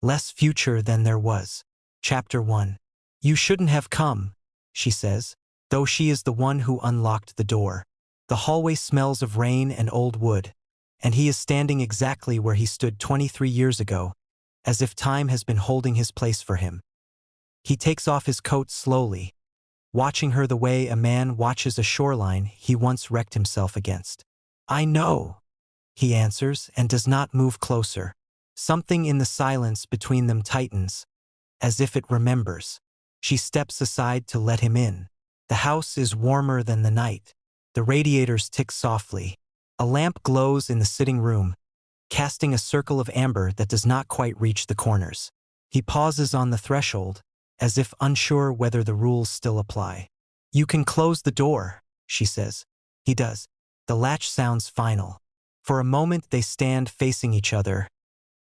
less future than there was. Chapter 1. You shouldn't have come, she says, though she is the one who unlocked the door. The hallway smells of rain and old wood, and he is standing exactly where he stood 23 years ago, as if time has been holding his place for him. He takes off his coat slowly, watching her the way a man watches a shoreline he once wrecked himself against. I know, he answers and does not move closer. Something in the silence between them tightens, as if it remembers. She steps aside to let him in. The house is warmer than the night. The radiators tick softly. A lamp glows in the sitting room, casting a circle of amber that does not quite reach the corners. He pauses on the threshold, as if unsure whether the rules still apply. You can close the door, she says. He does. The latch sounds final. For a moment they stand facing each other,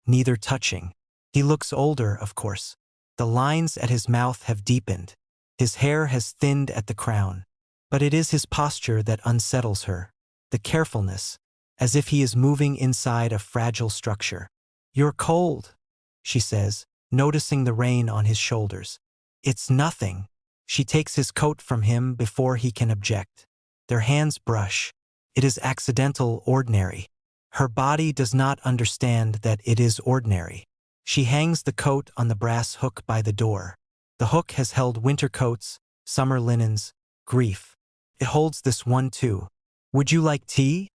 neither touching. He looks older, of course. The lines at his mouth have deepened. His hair has thinned at the crown. But it is his posture that unsettles her. The carefulness, as if he is moving inside a fragile structure. You're cold, she says, noticing the rain on his shoulders. It's nothing. She takes his coat from him before he can object. Their hands brush. It is accidental, ordinary. Her body does not understand that it is ordinary. She hangs the coat on the brass hook by the door. The hook has held winter coats, summer linens, grief. It holds this one too. Would you like tea?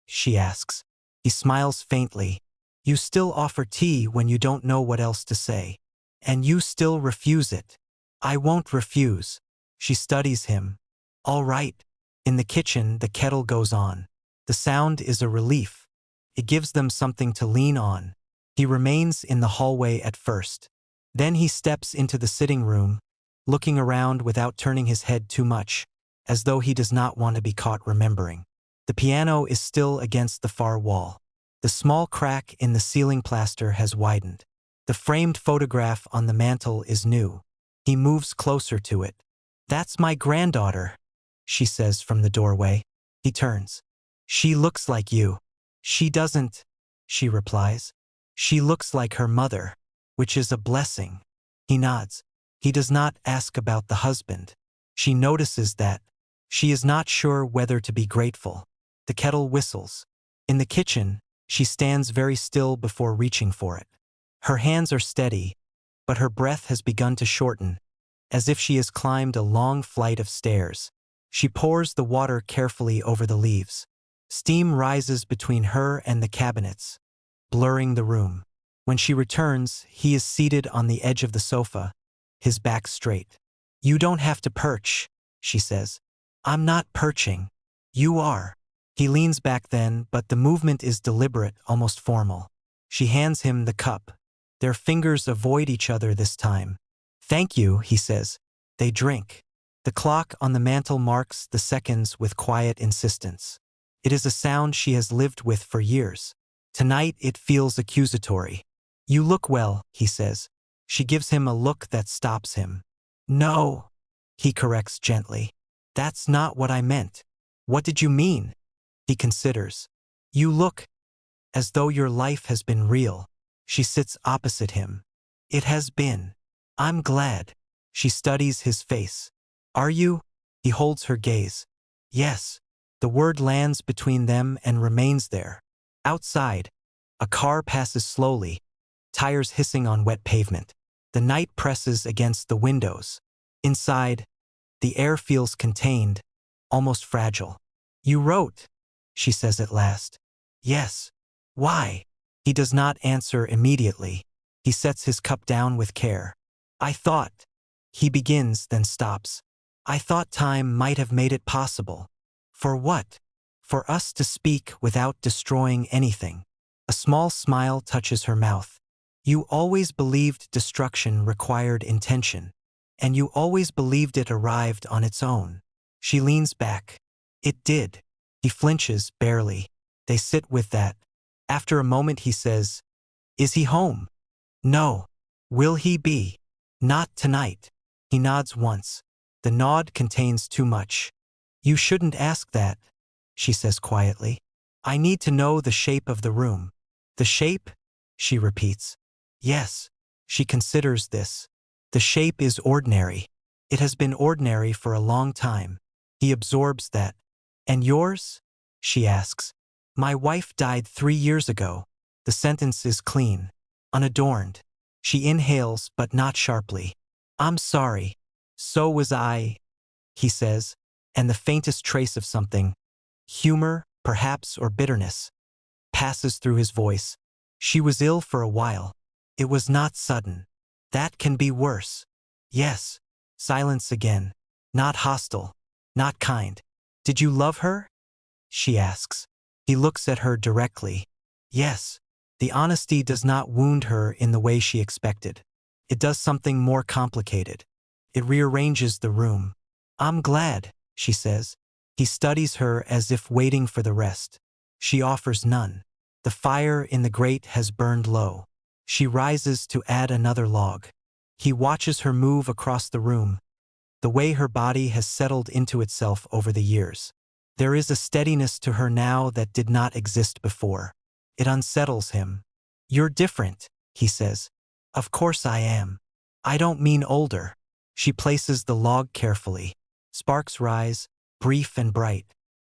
She asks. He smiles faintly. You still offer tea when you don't know what else to say. And you still refuse it. I won't refuse. She studies him. All right. In the kitchen, the kettle goes on. The sound is a relief. It gives them something to lean on. He remains in the hallway at first. Then he steps into the sitting room, looking around without turning his head too much, as though he does not want to be caught remembering. The piano is still against the far wall. The small crack in the ceiling plaster has widened. The framed photograph on the mantel is new. He moves closer to it. That's my granddaughter, she says from the doorway. He turns. She looks like you. She doesn't, she replies. She looks like her mother, which is a blessing. He nods. He does not ask about the husband. She notices that. She is not sure whether to be grateful. The kettle whistles. In the kitchen, she stands very still before reaching for it. Her hands are steady, but her breath has begun to shorten, as if she has climbed a long flight of stairs. She pours the water carefully over the leaves. Steam rises between her and the cabinets, blurring the room. When she returns, he is seated on the edge of the sofa, his back straight. You don't have to perch, she says. I'm not perching. You are. He leans back then, but the movement is deliberate, almost formal. She hands him the cup. Their fingers avoid each other this time. Thank you, he says. They drink. The clock on the mantel marks the seconds with quiet insistence. It is a sound she has lived with for years. Tonight it feels accusatory. You look well, he says. She gives him a look that stops him. No, he corrects gently. That's not what I meant. What did you mean? He considers. You look as though your life has been real. She sits opposite him. It has been. I'm glad. She studies his face. Are you? He holds her gaze. Yes. The word lands between them and remains there. Outside, a car passes slowly, tires hissing on wet pavement. The night presses against the windows. Inside, the air feels contained, almost fragile. You wrote, she says at last. Yes. Why? He does not answer immediately. He sets his cup down with care. I thought. He begins, then stops. I thought time might have made it possible. For what? For us to speak without destroying anything. A small smile touches her mouth. You always believed destruction required intention, and you always believed it arrived on its own. She leans back. It did. He flinches, barely. They sit with that. After a moment he says, Is he home? No. Will he be? Not tonight. He nods once. The nod contains too much. You shouldn't ask that, she says quietly. I need to know the shape of the room. The shape? She repeats. Yes. She considers this. The shape is ordinary. It has been ordinary for a long time. He absorbs that. And yours? She asks. My wife died 3 years ago. The sentence is clean, unadorned. She inhales, but not sharply. I'm sorry. So was I, he says, and the faintest trace of something, humor, perhaps, or bitterness, passes through his voice. She was ill for a while. It was not sudden. That can be worse. Yes. Silence again. Not hostile. Not kind. Did you love her? She asks. He looks at her directly. Yes. The honesty does not wound her in the way she expected. It does something more complicated. It rearranges the room. I'm glad, she says. He studies her as if waiting for the rest. She offers none. The fire in the grate has burned low. She rises to add another log. He watches her move across the room, the way her body has settled into itself over the years. There is a steadiness to her now that did not exist before. It unsettles him. You're different, he says. Of course I am. I don't mean older. She places the log carefully. Sparks rise, brief and bright.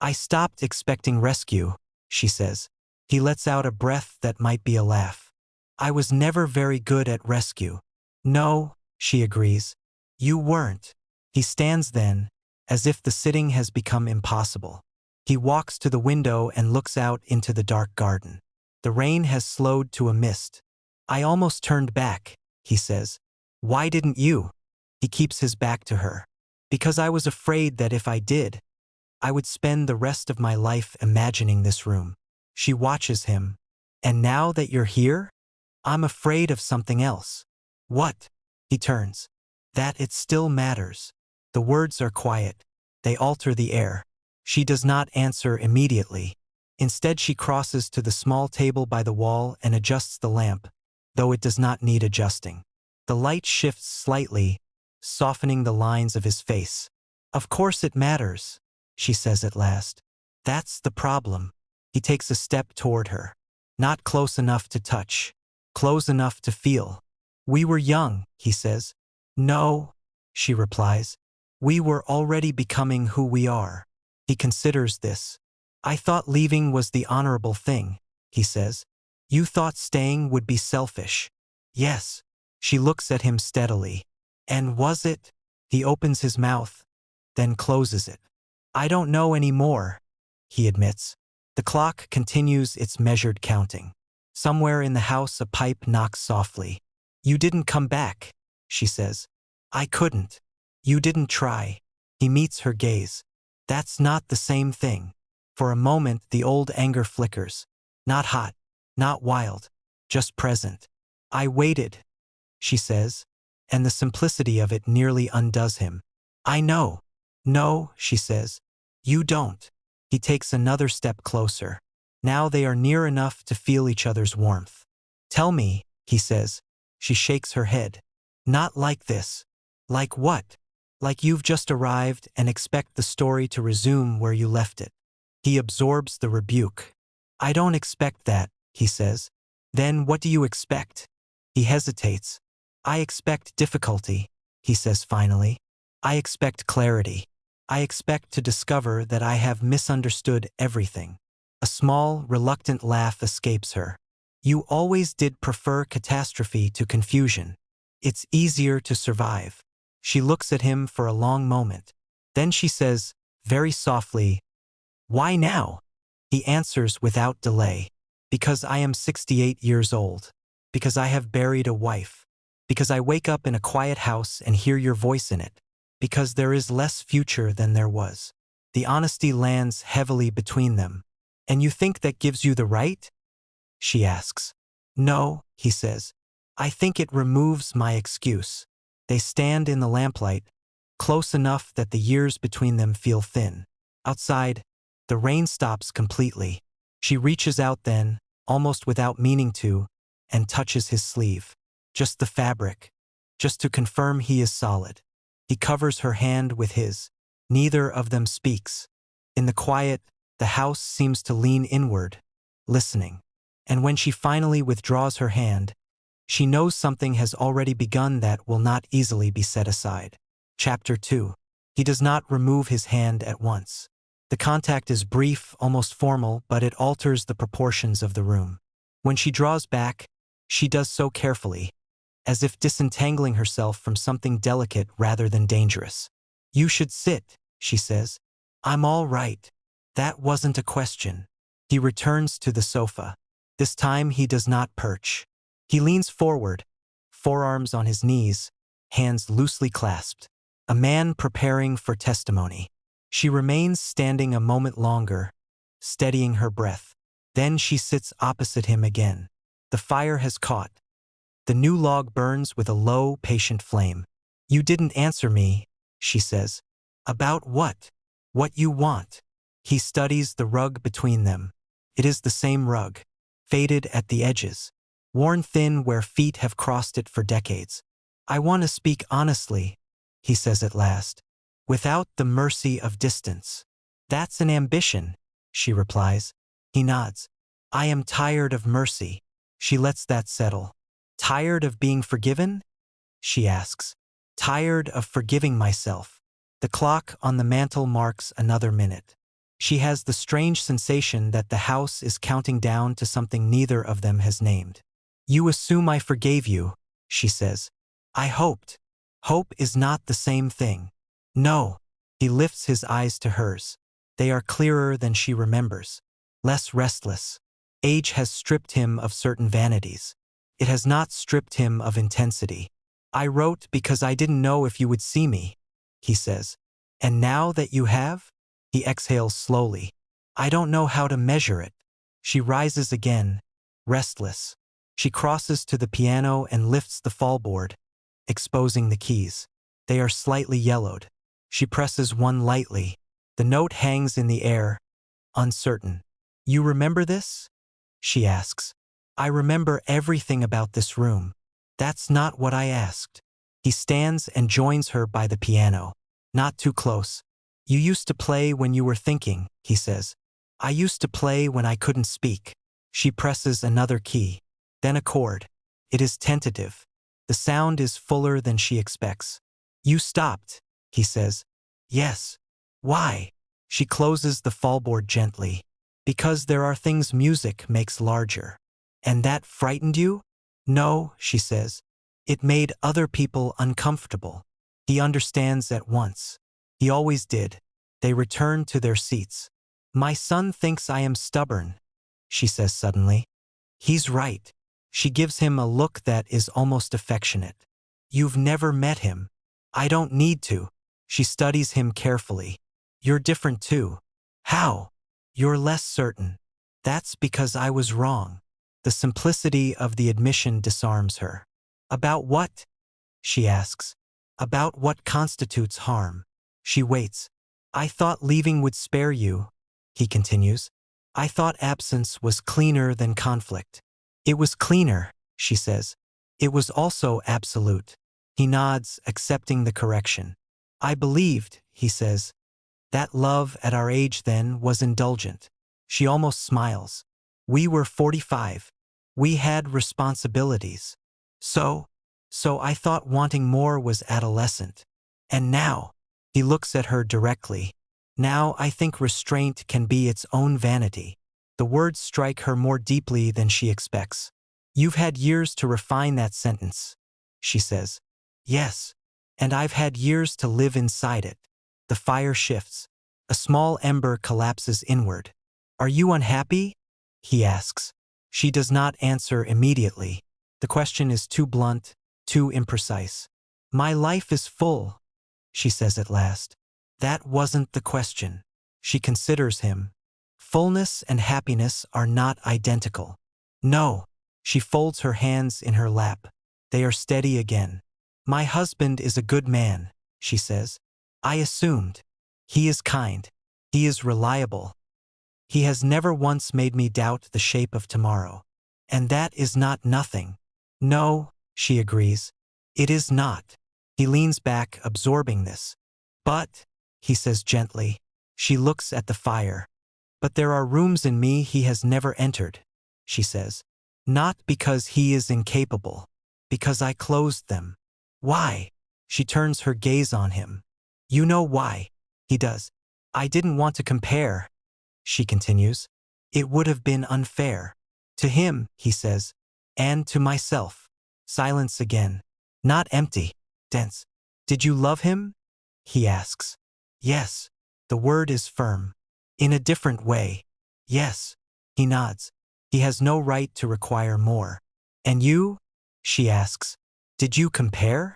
I stopped expecting rescue, she says. He lets out a breath that might be a laugh. I was never very good at rescue. No, she agrees. You weren't. He stands then, as if the sitting has become impossible. He walks to the window and looks out into the dark garden. The rain has slowed to a mist. I almost turned back, he says. Why didn't you? He keeps his back to her. Because I was afraid that if I did, I would spend the rest of my life imagining this room. She watches him. And now that you're here, I'm afraid of something else. What? He turns. That it still matters. The words are quiet. They alter the air. She does not answer immediately. Instead, she crosses to the small table by the wall and adjusts the lamp, though it does not need adjusting. The light shifts slightly, softening the lines of his face. Of course it matters, she says at last. That's the problem. He takes a step toward her. Not close enough to touch. Close enough to feel. We were young, he says. No, she replies. We were already becoming who we are. He considers this. I thought leaving was the honorable thing, he says. You thought staying would be selfish. Yes. She looks at him steadily. And was it? He opens his mouth, then closes it. I don't know anymore, he admits. The clock continues its measured counting. Somewhere in the house a pipe knocks softly. You didn't come back, she says. I couldn't. You didn't try. He meets her gaze. That's not the same thing. For a moment the old anger flickers. Not hot, not wild, just present. I waited, she says, and the simplicity of it nearly undoes him. I know. No, she says. You don't. He takes another step closer. Now they are near enough to feel each other's warmth. Tell me, he says. She shakes her head. Not like this. Like what? Like you've just arrived and expect the story to resume where you left it. He absorbs the rebuke. I don't expect that, he says. Then what do you expect? He hesitates. I expect difficulty, he says finally. I expect clarity. I expect to discover that I have misunderstood everything. A small, reluctant laugh escapes her. You always did prefer catastrophe to confusion. It's easier to survive. She looks at him for a long moment. Then she says, very softly, why now? He answers without delay. Because I am 68 years old. Because I have buried a wife. Because I wake up in a quiet house and hear your voice in it. Because there is less future than there was. The honesty lands heavily between them. And you think that gives you the right? She asks. No, he says. I think it removes my excuse. They stand in the lamplight, close enough that the years between them feel thin. Outside, the rain stops completely. She reaches out then, almost without meaning to, and touches his sleeve. Just the fabric. Just to confirm he is solid. He covers her hand with his. Neither of them speaks. In the quiet, the house seems to lean inward, listening. And when she finally withdraws her hand, She knows something has already begun that will not easily be set aside. Chapter 2. He does not remove his hand at once. The contact is brief, almost formal, but it alters the proportions of the room. When she draws back, she does so carefully, as if disentangling herself from something delicate rather than dangerous. "You should sit," she says. "I'm all right." That wasn't a question. He returns to the sofa. This time he does not perch. He leans forward, forearms on his knees, hands loosely clasped. A man preparing for testimony. She remains standing a moment longer, steadying her breath. Then she sits opposite him again. The fire has caught. The new log burns with a low, patient flame. "You didn't answer me," she says. "About what?" "What you want." He studies the rug between them. It is the same rug, faded at the edges, worn thin where feet have crossed it for decades. "I want to speak honestly," he says at last, "without the mercy of distance." "That's an ambition," she replies. He nods. "I am tired of mercy." She lets that settle. "Tired of being forgiven?" she asks. "Tired of forgiving myself." The clock on the mantel marks another minute. She has the strange sensation that the house is counting down to something neither of them has named. "You assume I forgave you," she says. "I hoped." "Hope is not the same thing." "No." He lifts his eyes to hers. They are clearer than she remembers, less restless. Age has stripped him of certain vanities. It has not stripped him of intensity. "I wrote because I didn't know if you would see me," he says. "And now that you have?" He exhales slowly. "I don't know how to measure it." She rises again, restless. She crosses to the piano and lifts the fallboard, exposing the keys. They are slightly yellowed. She presses one lightly. The note hangs in the air, uncertain. "You remember this?" she asks. "I remember everything about this room." "That's not what I asked." He stands and joins her by the piano. Not too close. "You used to play when you were thinking," he says. "I used to play when I couldn't speak." She presses another key, then a chord. It is tentative. The sound is fuller than she expects. "You stopped," he says. "Yes." "Why?" She closes the fallboard gently. "Because there are things music makes larger." "And that frightened you?" "No," she says. "It made other people uncomfortable." He understands at once. He always did. They return to their seats. "My son thinks I am stubborn," she says suddenly. "He's right." She gives him a look that is almost affectionate. "You've never met him." "I don't need to." She studies him carefully. "You're different too." "How?" "You're less certain." "That's because I was wrong." The simplicity of the admission disarms her. "About what?" she asks. "About what constitutes harm." She waits. "I thought leaving would spare you," he continues. "I thought absence was cleaner than conflict." "It was cleaner," she says. "It was also absolute." He nods, accepting the correction. "I believed," he says, "that love at our age then was indulgent." She almost smiles. "We were 45. We had responsibilities. So I thought wanting more was adolescent. And now," he looks at her directly, "now I think restraint can be its own vanity." The words strike her more deeply than she expects. "You've had years to refine that sentence," she says. "Yes. And I've had years to live inside it." The fire shifts. A small ember collapses inward. "Are you unhappy?" he asks. She does not answer immediately. The question is too blunt, too imprecise. "My life is full," she says at last. "That wasn't the question." She considers him. "Fullness and happiness are not identical." "No." She folds her hands in her lap. They are steady again. "My husband is a good man," she says. "I assumed. He is kind. He is reliable. He has never once made me doubt the shape of tomorrow. And that is not nothing." "No," she agrees. "It is not." He leans back, absorbing this. "But," he says gently. She looks at the fire. "But there are rooms in me he has never entered," she says. "Not because he is incapable." Because I closed them. Why? She turns her gaze on him. You know why. He does. I didn't want to compare, she continues. It would have been unfair. To him, he says, and to myself. Silence again. Not empty. Dense. Did you love him? He asks. Yes. The word is firm. In a different way. Yes. He nods. He has no right to require more. And you? She asks. Did you compare?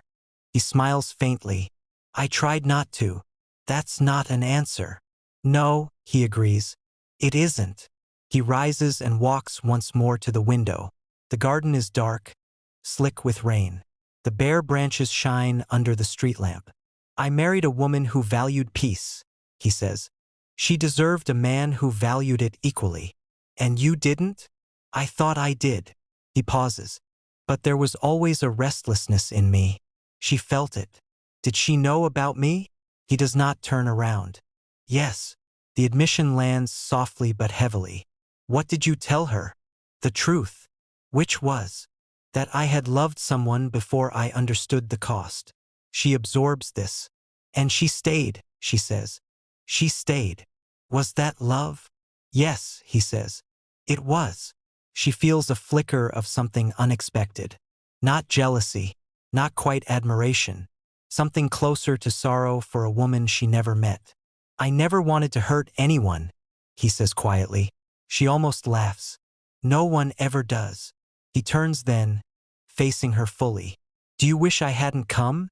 He smiles faintly. I tried not to. That's not an answer. No, he agrees. It isn't. He rises and walks once more to the window. The garden is dark, slick with rain. The bare branches shine under the street lamp. I married a woman who valued peace, he says. She deserved a man who valued it equally. And you didn't? I thought I did. He pauses. But there was always a restlessness in me. She felt it. Did she know about me? He does not turn around. Yes. The admission lands softly but heavily. What did you tell her? The truth. Which was? That I had loved someone before I understood the cost. She absorbs this. And she stayed, she says. She stayed. Was that love? Yes, he says. It was. She feels a flicker of something unexpected. Not jealousy, not quite admiration. Something closer to sorrow for a woman she never met. I never wanted to hurt anyone, he says quietly. She almost laughs. No one ever does. He turns then, facing her fully. Do you wish I hadn't come?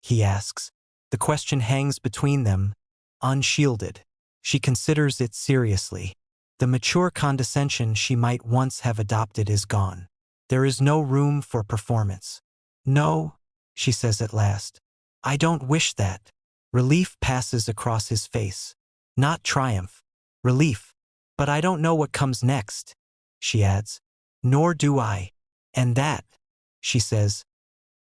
He asks. The question hangs between them, unshielded. She considers it seriously. The mature condescension she might once have adopted is gone. There is no room for performance. No, she says at last. I don't wish that. Relief passes across his face. Not triumph. Relief. But I don't know what comes next, she adds. Nor do I. And that, she says,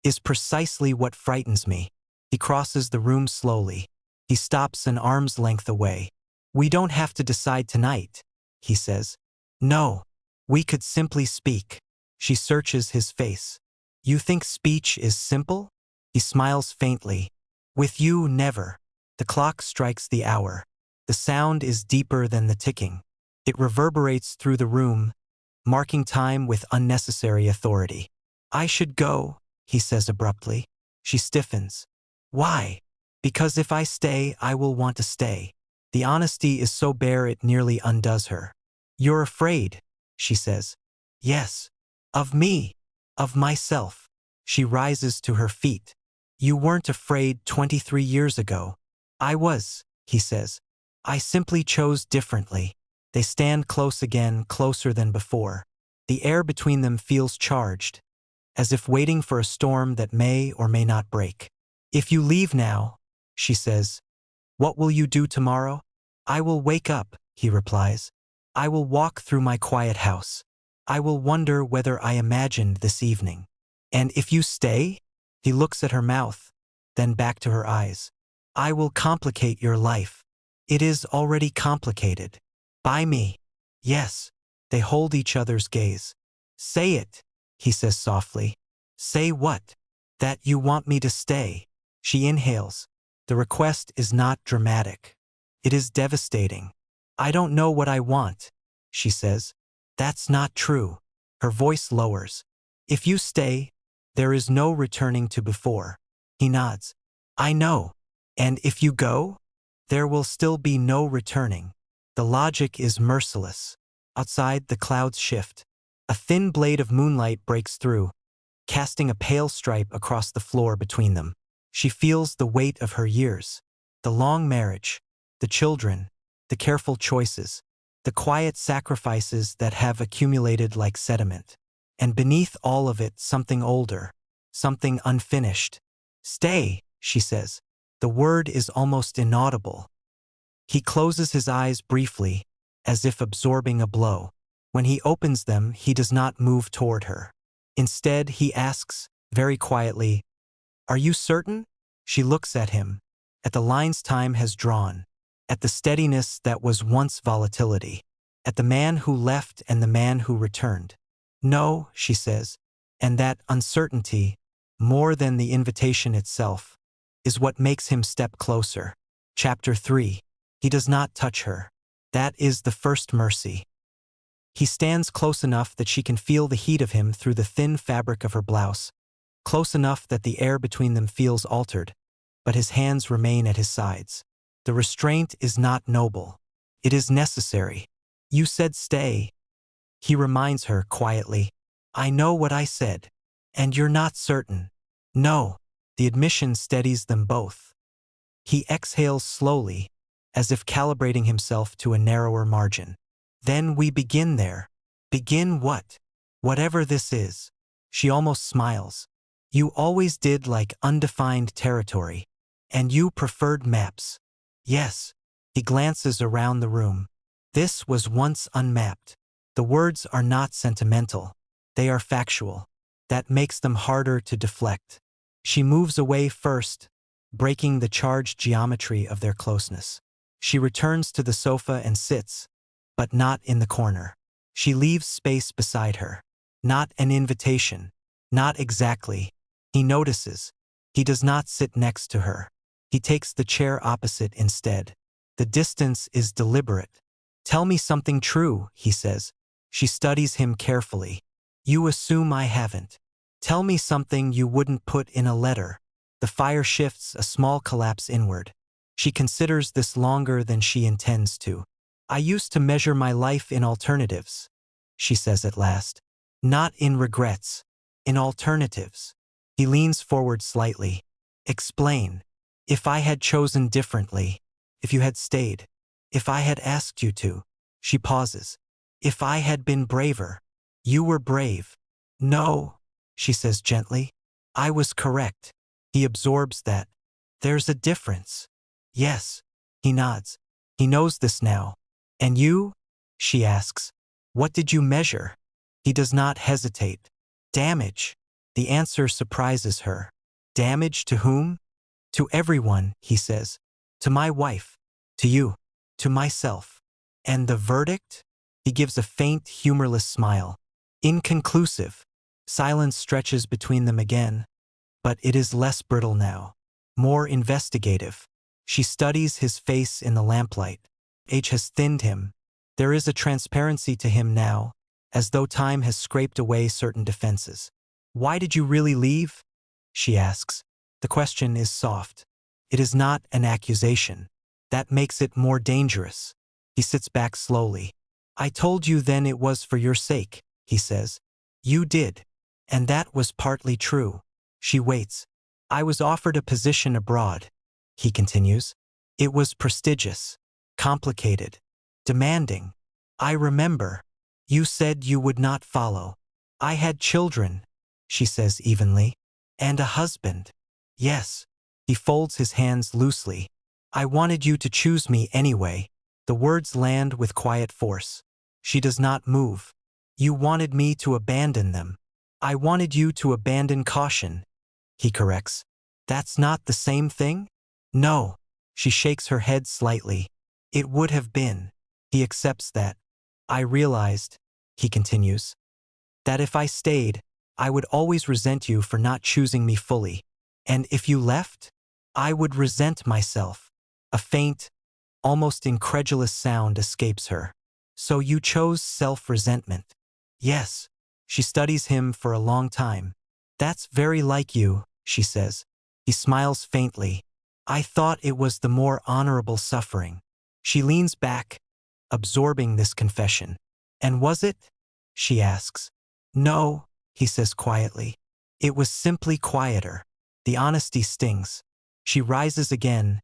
is precisely what frightens me. He crosses the room slowly. He stops an arm's length away. We don't have to decide tonight, he says. No, we could simply speak. She searches his face. You think speech is simple? He smiles faintly. With you, never. The clock strikes the hour. The sound is deeper than the ticking. It reverberates through the room, marking time with unnecessary authority. I should go, he says abruptly. She stiffens. Why? Because if I stay, I will want to stay. The honesty is so bare it nearly undoes her. You're afraid, she says. Yes. Of me. Of myself. She rises to her feet. You weren't afraid 23 years ago. I was, he says. I simply chose differently. They stand close again, closer than before. The air between them feels charged, as if waiting for a storm that may or may not break. If you leave now, she says, what will you do tomorrow? I will wake up, he replies. I will walk through my quiet house. I will wonder whether I imagined this evening. And if you stay? He looks at her mouth, then back to her eyes. I will complicate your life. It is already complicated. By me. Yes. They hold each other's gaze. Say it, he says softly. Say what? That you want me to stay. She inhales. The request is not dramatic. It is devastating. I don't know what I want, she says. That's not true. Her voice lowers. If you stay, there is no returning to before. He nods. I know. And if you go, there will still be no returning. The logic is merciless. Outside, the clouds shift. A thin blade of moonlight breaks through, casting a pale stripe across the floor between them. She feels the weight of her years. The long marriage, the children, the careful choices, the quiet sacrifices that have accumulated like sediment. And beneath all of it, something older, something unfinished. Stay, she says. The word is almost inaudible. He closes his eyes briefly, as if absorbing a blow. When he opens them, he does not move toward her. Instead, he asks, very quietly, Are you certain? She looks at him, at the lines time has drawn, at the steadiness that was once volatility, at the man who left and the man who returned. No, she says, And that uncertainty, more than the invitation itself, is what makes him step closer. Chapter 3. He does not touch her. That is the first mercy. He stands close enough that she can feel the heat of him through the thin fabric of her blouse, close enough that the air between them feels altered, but his hands remain at his sides. The restraint is not noble. It is necessary. You said stay. He reminds her quietly. I know what I said. And you're not certain. No. The admission steadies them both. He exhales slowly, as if calibrating himself to a narrower margin. Then we begin there. Begin what? Whatever this is. She almost smiles. You always did like undefined territory. And you preferred maps. Yes. He glances around the room. This was once unmapped. The words are not sentimental. They are factual. That makes them harder to deflect. She moves away first, breaking the charged geometry of their closeness. She returns to the sofa and sits, but not in the corner. She leaves space beside her. Not an invitation. Not exactly. He notices. He does not sit next to her. He takes the chair opposite instead. The distance is deliberate. Tell me something true, he says. She studies him carefully. You assume I haven't. Tell me something you wouldn't put in a letter. The fire shifts, a small collapse inward. She considers this longer than she intends to. I used to measure my life in alternatives, she says at last. Not in regrets. In alternatives. He leans forward slightly. Explain. If I had chosen differently. If you had stayed. If I had asked you to. She pauses. If I had been braver. You were brave. No, she says gently. I was correct. He absorbs that. There's a difference. Yes. He nods. He knows this now. And you? She asks. What did you measure? He does not hesitate. Damage. The answer surprises her. Damage to whom? To everyone, he says. To my wife. To you. To myself. And the verdict? He gives a faint, humorless smile. Inconclusive. Silence stretches between them again. But it is less brittle now. More investigative. She studies his face in the lamplight. Age has thinned him. There is a transparency to him now, as though time has scraped away certain defenses. Why did you really leave? She asks. The question is soft. It is not an accusation. That makes it more dangerous. He sits back slowly. I told you then it was for your sake, he says. You did. And that was partly true. She waits. I was offered a position abroad, he continues. It was prestigious, complicated, demanding. I remember. You said you would not follow. I had children, she says evenly. And a husband. Yes. He folds his hands loosely. I wanted you to choose me anyway. The words land with quiet force. She does not move. You wanted me to abandon them. I wanted you to abandon caution. He corrects. That's not the same thing? No. She shakes her head slightly. It would have been. He accepts that. I realized, he continues, that if I stayed, I would always resent you for not choosing me fully. And if you left, I would resent myself. A faint, almost incredulous sound escapes her. So you chose self-resentment. Yes. She studies him for a long time. That's very like you, she says. He smiles faintly. I thought it was the more honorable suffering. She leans back, absorbing this confession. And was it? She asks. No, he says quietly. It was simply quieter. The honesty stings. She rises again,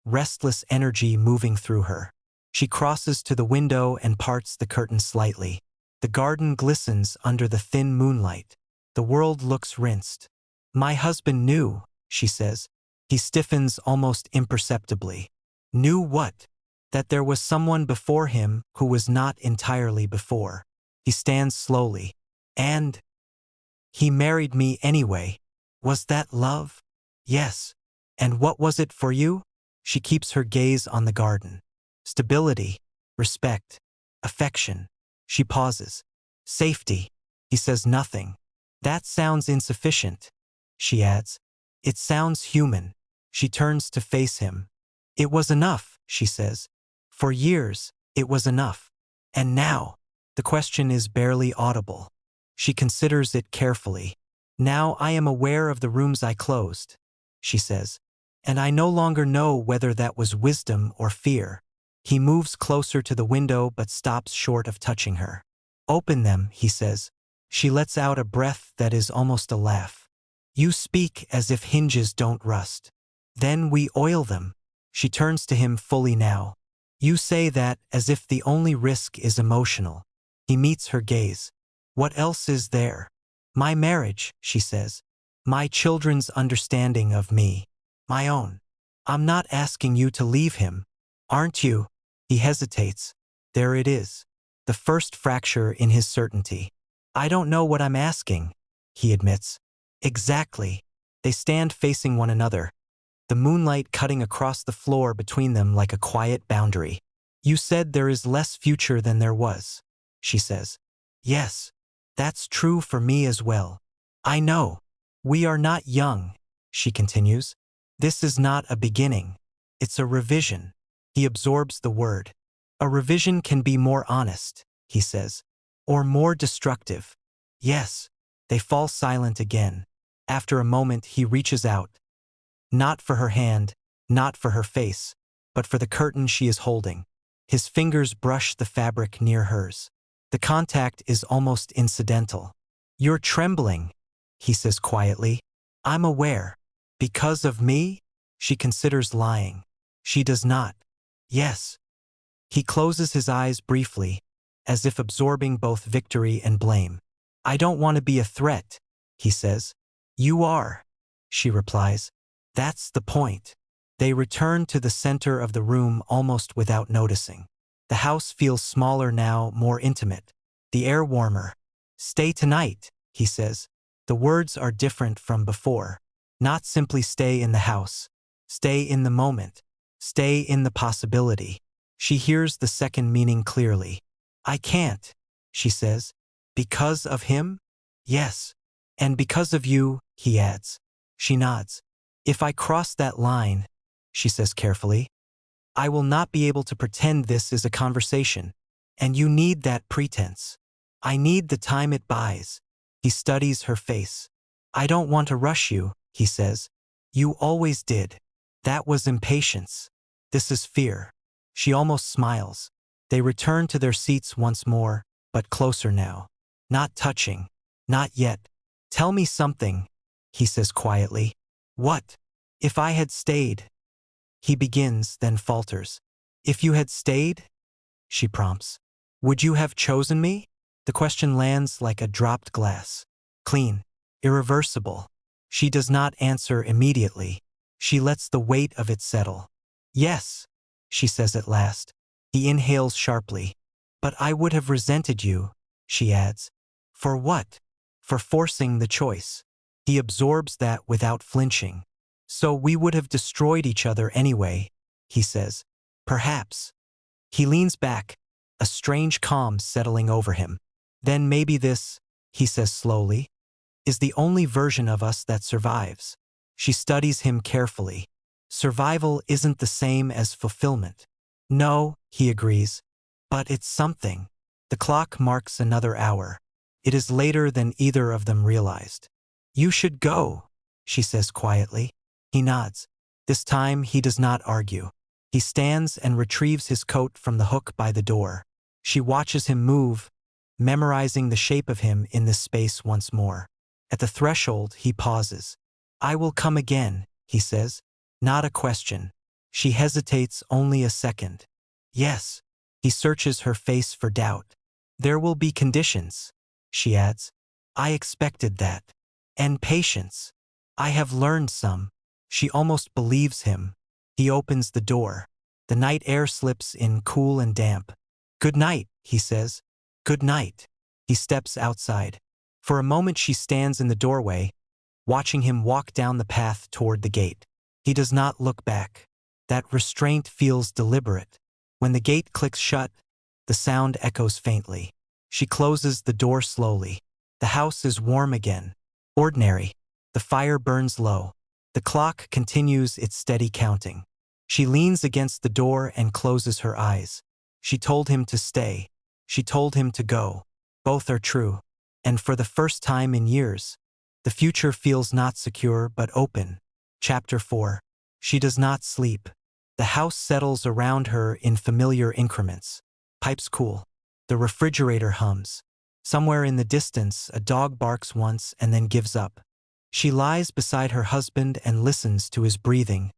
restless energy moving through her. She crosses to the window and parts the curtain slightly. The garden glistens under the thin moonlight. The world looks rinsed. My husband knew, she says. He stiffens almost imperceptibly. Knew what? That there was someone before him who was not entirely before. He stands slowly. And he married me anyway. Was that love? Yes. And what was it for you? She keeps her gaze on the garden. Stability, respect, affection. She pauses. Safety. He says nothing. That sounds insufficient, she adds. It sounds human. She turns to face him. It was enough, she says. For years, it was enough. And now, the question is barely audible. She considers it carefully. Now I am aware of the rooms I closed, she says. And I no longer know whether that was wisdom or fear. He moves closer to the window but stops short of touching her. Open them, he says. She lets out a breath that is almost a laugh. You speak as if hinges don't rust. Then we oil them. She turns to him fully now. You say that as if the only risk is emotional. He meets her gaze. What else is there? My marriage, she says. My children's understanding of me. My own. I'm not asking you to leave him. Aren't you? He hesitates. There it is. The first fracture in his certainty. I don't know what I'm asking, he admits. Exactly. They stand facing one another, the moonlight cutting across the floor between them like a quiet boundary. You said there is less future than there was, she says. Yes, that's true for me as well. I know. We are not young, she continues. This is not a beginning. It's a revision. He absorbs the word. A revision can be more honest, he says. Or more destructive. Yes. They fall silent again. After a moment, he reaches out. Not for her hand, not for her face, but for the curtain she is holding. His fingers brush the fabric near hers. The contact is almost incidental. You're trembling, he says quietly. I'm aware. Because of me? She considers lying. She does not. Yes. He closes his eyes briefly, as if absorbing both victory and blame. I don't want to be a threat, he says. You are, she replies. That's the point. They return to the center of the room almost without noticing. The house feels smaller now, more intimate. The air warmer. Stay tonight, he says. The words are different from before. Not simply stay in the house. Stay in the moment. Stay in the possibility. She hears the second meaning clearly. I can't, she says. Because of him? Yes. And because of you, he adds. She nods. If I cross that line, she says carefully, I will not be able to pretend this is a conversation. And you need that pretense. I need the time it buys. He studies her face. I don't want to rush you, he says. You always did. That was impatience. This is fear. She almost smiles. They return to their seats once more, but closer now. Not touching. Not yet. Tell me something, he says quietly. What? If I had stayed? He begins, then falters. If you had stayed? She prompts. Would you have chosen me? The question lands like a dropped glass. Clean. Irreversible. She does not answer immediately. She lets the weight of it settle. Yes, she says at last. He inhales sharply. But I would have resented you, she adds. For what? For forcing the choice. He absorbs that without flinching. So we would have destroyed each other anyway, he says. Perhaps. He leans back, a strange calm settling over him. Then maybe this, he says slowly, is the only version of us that survives. She studies him carefully. Survival isn't the same as fulfillment. No, he agrees. But it's something. The clock marks another hour. It is later than either of them realized. You should go, she says quietly. He nods. This time he does not argue. He stands and retrieves his coat from the hook by the door. She watches him move, memorizing the shape of him in this space once more. At the threshold, he pauses. I will come again, he says. Not a question. She hesitates only a second. Yes. He searches her face for doubt. There will be conditions, she adds. I expected that. And patience. I have learned some. She almost believes him. He opens the door. The night air slips in cool and damp. Good night, he says. Good night. He steps outside. For a moment she stands in the doorway, watching him walk down the path toward the gate. He does not look back. That restraint feels deliberate. When the gate clicks shut, the sound echoes faintly. She closes the door slowly. The house is warm again. Ordinary. The fire burns low. The clock continues its steady counting. She leans against the door and closes her eyes. She told him to stay. She told him to go. Both are true. And for the first time in years, the future feels not secure but open. Chapter 4. She does not sleep. The house settles around her in familiar increments. Pipes cool. The refrigerator hums. Somewhere in the distance, a dog barks once and then gives up. She lies beside her husband and listens to his breathing,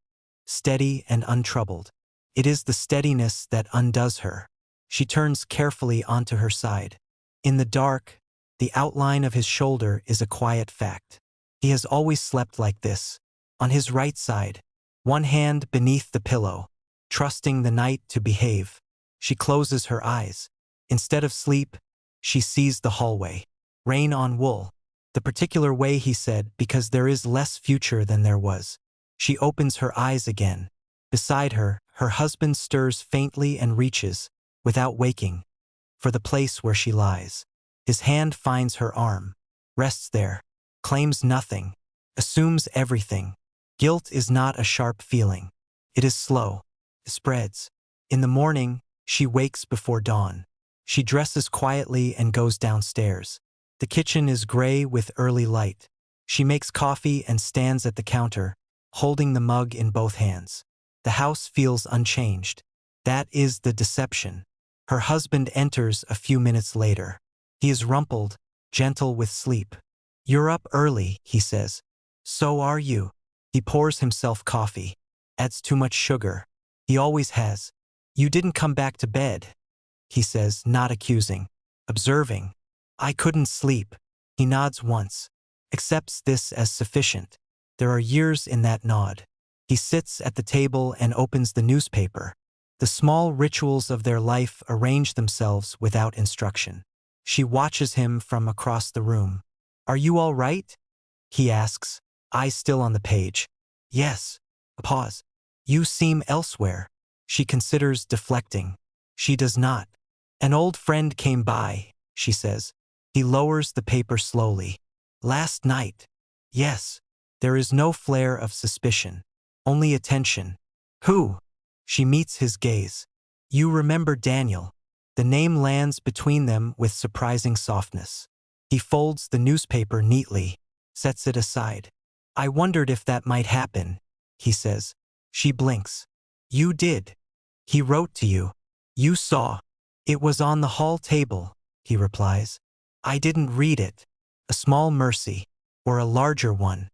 steady and untroubled. It is the steadiness that undoes her. She turns carefully onto her side. In the dark, the outline of his shoulder is a quiet fact. He has always slept like this, on his right side, one hand beneath the pillow, trusting the night to behave. She closes her eyes. Instead of sleep, she sees the hallway. Rain on wool. The particular way, he said, because there is less future than there was. She opens her eyes again. Beside her, her husband stirs faintly and reaches, without waking, for the place where she lies. His hand finds her arm, rests there, claims nothing, assumes everything. Guilt is not a sharp feeling. It is slow. It spreads. In the morning, she wakes before dawn. She dresses quietly and goes downstairs. The kitchen is gray with early light. She makes coffee and stands at the counter, holding the mug in both hands. The house feels unchanged. That is the deception. Her husband enters a few minutes later. He is rumpled, gentle with sleep. "You're up early," he says. "So are you." He pours himself coffee. Adds too much sugar. He always has. "You didn't come back to bed," he says, not accusing, observing. "I couldn't sleep." He nods once, accepts this as sufficient. There are years in that nod. He sits at the table and opens the newspaper. The small rituals of their life arrange themselves without instruction. She watches him from across the room. "Are you all right?" he asks, eyes still on the page. "Yes." A pause. "You seem elsewhere." She considers deflecting. She does not. "An old friend came by," she says. He lowers the paper slowly. "Last night." "Yes." There is no flare of suspicion, only attention. "Who?" She meets his gaze. "You remember Daniel." The name lands between them with surprising softness. He folds the newspaper neatly, sets it aside. "I wondered if that might happen," he says. She blinks. "You did. He wrote to you. You saw." "It was on the hall table," he replies. "I didn't read it." A small mercy, or a larger one.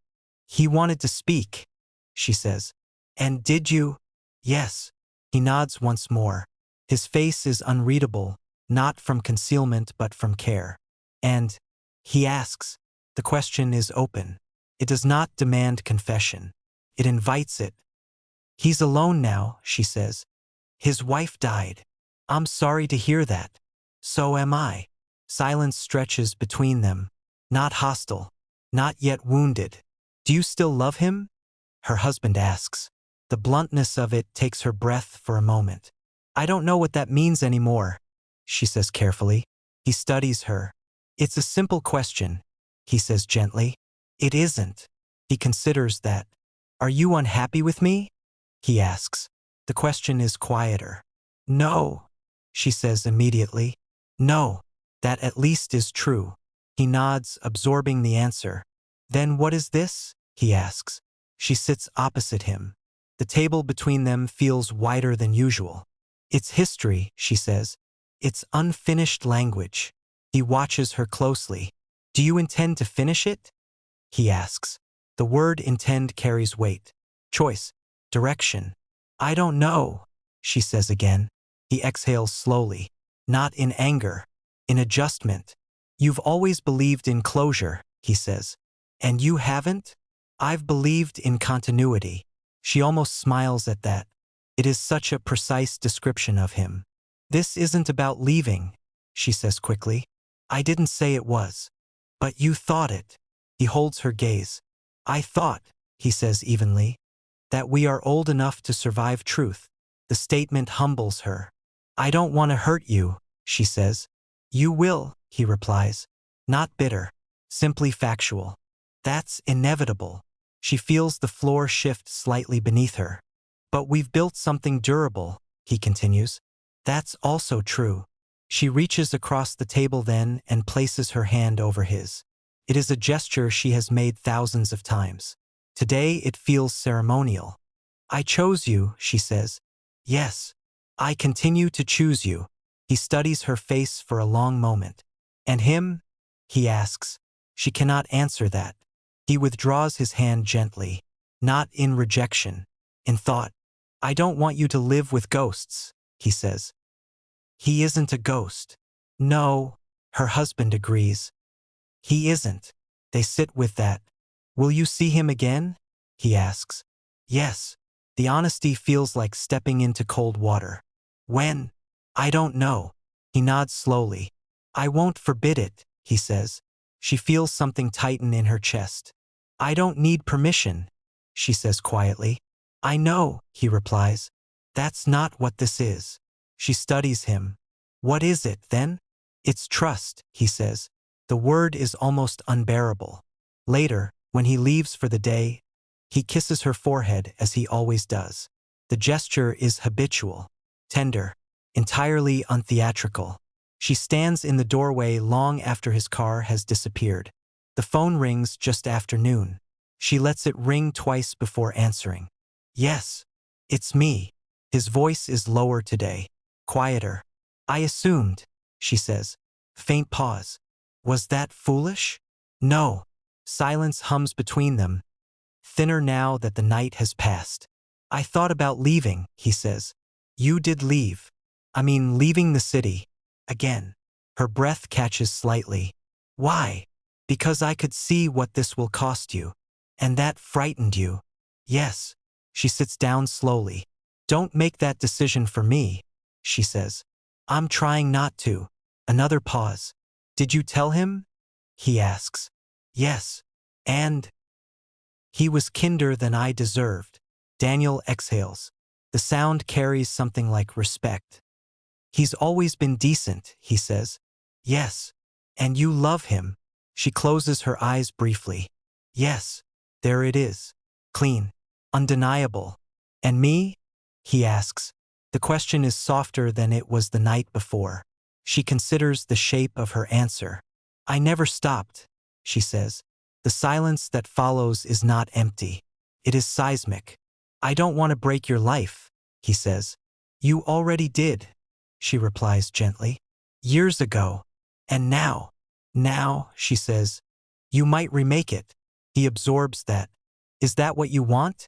"He wanted to speak," she says. "And did you?" "Yes." He nods once more. His face is unreadable, not from concealment but from care. "And?" he asks. The question is open. It does not demand confession. It invites it. "He's alone now," she says. "His wife died." "I'm sorry to hear that." "So am I." Silence stretches between them. Not hostile. Not yet wounded. "Do you still love him?" her husband asks. The bluntness of it takes her breath for a moment. "I don't know what that means anymore," she says carefully. He studies her. "It's a simple question," he says gently. "It isn't." He considers that. "Are you unhappy with me?" he asks. The question is quieter. "No," she says immediately. "No. That at least is true." He nods, absorbing the answer. "Then what is this?" he asks. She sits opposite him. The table between them feels wider than usual. "It's history," she says. "It's unfinished language." He watches her closely. "Do you intend to finish it?" he asks. The word intend carries weight. Choice. Direction. "I don't know," she says again. He exhales slowly. Not in anger. In adjustment. "You've always believed in closure," he says. "And you haven't?" "I've believed in continuity." She almost smiles at that. It is such a precise description of him. "This isn't about leaving," she says quickly. "I didn't say it was." "But you thought it." He holds her gaze. "I thought," he says evenly, "that we are old enough to survive truth." The statement humbles her. "I don't want to hurt you," she says. "You will," he replies. Not bitter. Simply factual. That's inevitable. She feels the floor shift slightly beneath her. But we've built something durable, he continues. That's also true. She reaches across the table then and places her hand over his. It is a gesture she has made thousands of times. Today it feels ceremonial. I chose you, she says. Yes. I continue to choose you. He studies her face for a long moment. And him? He asks. She cannot answer that. He withdraws his hand gently, not in rejection, in thought. I don't want you to live with ghosts, he says. He isn't a ghost. No, her husband agrees. He isn't. They sit with that. Will you see him again? He asks. Yes. The honesty feels like stepping into cold water. When? I don't know. He nods slowly. I won't forbid it, he says. She feels something tighten in her chest. I don't need permission, she says quietly. I know, he replies. That's not what this is. She studies him. What is it, then? It's trust, he says. The word is almost unbearable. Later, when he leaves for the day, he kisses her forehead as he always does. The gesture is habitual, tender, entirely untheatrical. She stands in the doorway long after his car has disappeared. The phone rings just after noon. She lets it ring twice before answering. Yes, it's me. His voice is lower today, quieter. I assumed, she says. Faint pause. Was that foolish? No. Silence hums between them, thinner now that the night has passed. I thought about leaving, he says. You did leave. I mean, leaving the city. Again. Her breath catches slightly. Why? Because I could see what this will cost you. And that frightened you. Yes. She sits down slowly. Don't make that decision for me, she says. I'm trying not to. Another pause. Did you tell him? He asks. Yes. And? He was kinder than I deserved. Daniel exhales. The sound carries something like respect. He's always been decent, he says. Yes. And you love him. She closes her eyes briefly. Yes. There it is. Clean. Undeniable. And me? He asks. The question is softer than it was the night before. She considers the shape of her answer. I never stopped, she says. The silence that follows is not empty. It is seismic. I don't want to break your life, he says. You already did, she replies gently. Years ago. And now. Now, she says. You might remake it. He absorbs that. Is that what you want?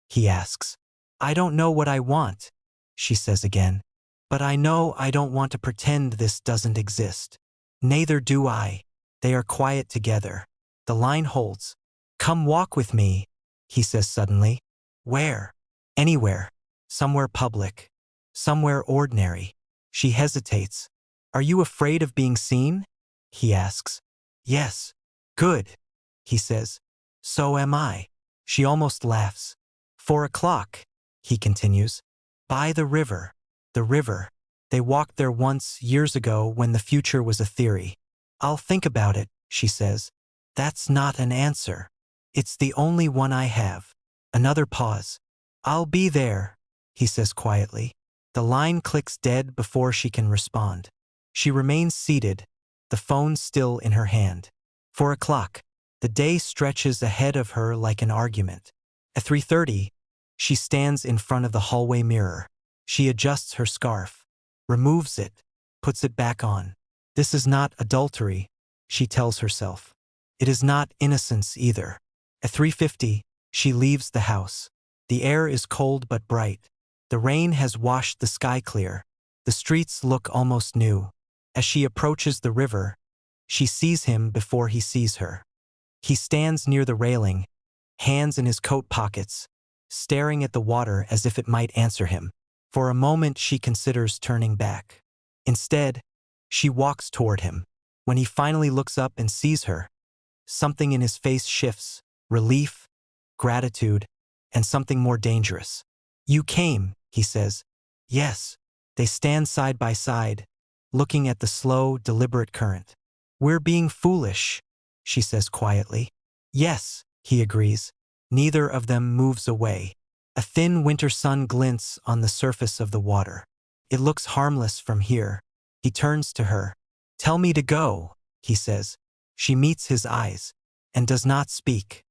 He asks. I don't know what I want, she says again. But I know I don't want to pretend this doesn't exist. Neither do I. They are quiet together. The line holds. Come walk with me, he says suddenly. Where? Anywhere. Somewhere public. Somewhere ordinary. She hesitates. Are you afraid of being seen? He asks. Yes. Good, he says. So am I. She almost laughs. 4 o'clock, he continues. By the river. The river. They walked there once, years ago, when the future was a theory. I'll think about it, she says. That's not an answer. It's the only one I have. Another pause. I'll be there, he says quietly. The line clicks dead before she can respond. She remains seated, the phone still in her hand. 4 o'clock. The day stretches ahead of her like an argument. At 3:30, she stands in front of the hallway mirror. She adjusts her scarf, removes it, puts it back on. This is not adultery, she tells herself. It is not innocence either. At 3:50, she leaves the house. The air is cold but bright. The rain has washed the sky clear. The streets look almost new. As she approaches the river, she sees him before he sees her. He stands near the railing, hands in his coat pockets, staring at the water as if it might answer him. For a moment she considers turning back. Instead, she walks toward him. When he finally looks up and sees her, something in his face shifts, relief, gratitude, and something more dangerous. You came, he says. Yes. They stand side by side, looking at the slow, deliberate current. We're being foolish, she says quietly. Yes, he agrees. Neither of them moves away. A thin winter sun glints on the surface of the water. It looks harmless from here. He turns to her. Tell me to go, he says. She meets his eyes and does not speak.